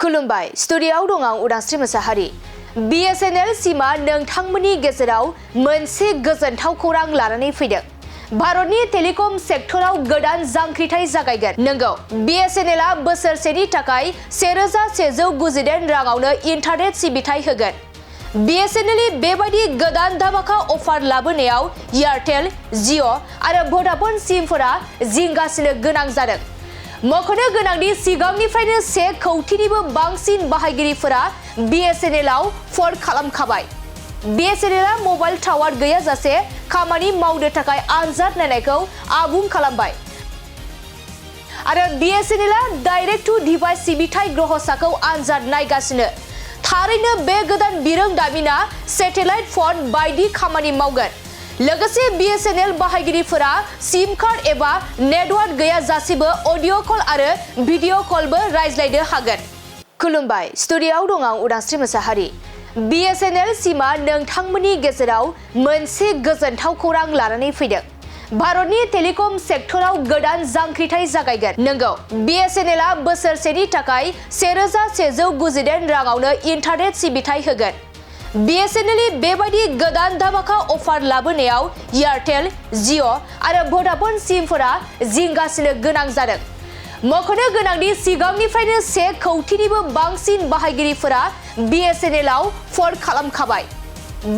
खुलुमबाय स्टुडियोआव दं आं उदांस्रि मोसाहारि। Bsnl सिमा नोंथांमोननि गेजेराव मोनसे गोजोनथाव खौरां लानानै फैदों। भारतनि टेलिकम सेक्टराव गोदान जांख्रिथाय जागायगोन। नंगौ, Bsnl आ बोसोरसेनि थाखाय 1190 राङावनो इन्टारनेट सिबिथाय होगोन। Bsnl नि बेबायदि गोदान धामाका अफार लाबोनायाव एयारटेल, जिअ' आरो भडाफन सिमफोरा जिंगासिनो गोनां जादों। मख'नो गोनांदि सिगांनिफ्रायनो 1 कौटिनिबो बांसिन बाहायगिरिफोरा Bsnl आव फन खालामखाबाय। Bsnl आ मबाइल टावार गैयाजासे खामानि मावनो थाखाय आनजाद नायनायखौ आबुं खालामबाय आरो Bsnl आ डाइरेक्ट टू डिभाइस सिबिथाय ग्रहसाखौ आनजाद नायगासिनो। थारैनो बे गोदान बिरोंदामिना सेटेलाइट फन बायदि खामानि मावगोन। लोगोसे Bsnl बाहायगिरिफोरा सिम कार्ड एबा नेटवर्क गैयाजासेबो अडिअ' कल आरो भिडिअ' कलबो रायज्लायनो हागोन। खुलुमबाय स्टुडियोआव दं आं उदांस्रि मोसाहारि। Bsnl सिमा नोंथांमोननि गेजेराव मोनसे गोजोनथाव खौरां लानानै फैदों। भारतनि टेलिकम सेक्टराव गोदान जांख्रिथाय जागायगोन। नंगौ, Bsnl आ बोसोरसेनि थाखाय 1190 राङावनो इन्टारनेट सिबिथाय होगोन। Bsnl नि बेबायदि गोदान धामाका अफार लाबोनायाव एयारटेल, जिअ' आरो भडाफन सिमफोरा जिंगासिनो गोनां जादों। मख'नो गोनांदि सिगांनिफ्रायनो 1 कौटिनिबो बांसिन बाहायगिरिफोरा Bsnl आव फन खालामखाबाय।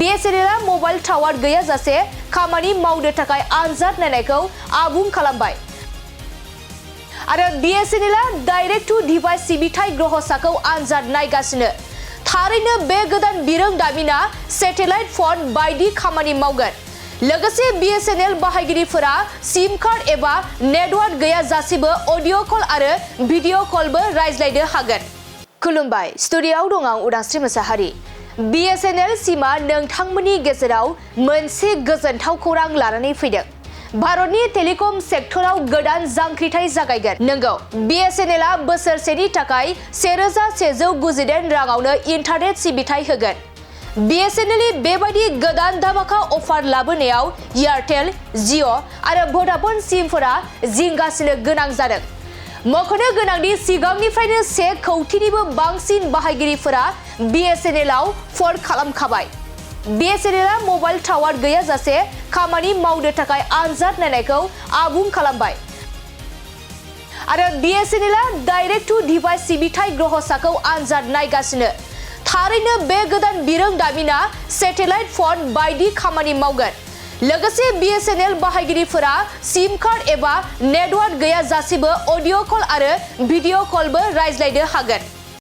Bsnl आ मबाइल टावार गैयाजासे खामानि मावनो थाखाय आनजाद नायनायखौ आबुं खालामबाय आरो Bsnl आ डाइरेक्ट टू डिभाइस सिबिथाय ग्रहसाखौ आनजाद नायगासिनो। थारैनो बे गोदान बिरोंदामिना सेटेलाइट फन बायदि खामानि मावगोन। लोगोसे Bsnl बाहायगिरिफोरा सिम कार्ड एबा नेटवर्क गैयाजासेबो अडिअ' कल आरो भिडिअ' कलबो रायज्लायनो हागोन। खुलुमबाय स्टुडियोआव दं आं उदांस्रि मोसाहारि। Bsnl सिमा नोंथांमोननि गेजेराव मोनसे गोजोनथाव खौरां लानानै फैदों। भारतनि टेलिकम सेक्टराव गोदान जांख्रिथाय जागायगोन। नंगौ, Bsnl आ बोसोरसेनि थाखाय 1190 राङावनो इन्टारनेट सिबिथाय होगोन। Bsnl नि बेबायदि गोदान धामाका अफार लाबोनायाव एयारटेल, जिअ' आरो भडाफन सिमफोरा जिंगासिनो गोनां जादों। मख'नो गोनांदि सिगांनिफ्रायनो 1 कौटिनिबो बांसिन बाहायगिरिफोरा Bsnl आव फन खालामखाबाय। Bsnl आ मबाइल टावार गैयाजासे खामानि मावनो थाखाय आनजाद नायनायखौ आबुं खालामबाय आरो Bsnl आ डाइरेक्ट टू डिभाइस सिबिथाय ग्रहसाखौ आनजाद नायगासिनो। थारैनो बे गोदान बिरोंदामिना सेटेलाइट फन बायदि खामानि मावगोन। लोगोसे Bsnl बाहायगिरिफोरा सिम कार्ड एबा नेटवर्क गैयाजासेबो अडिअ' कल आरो भिडिअ' कलबो रायज्लायनो हागोन।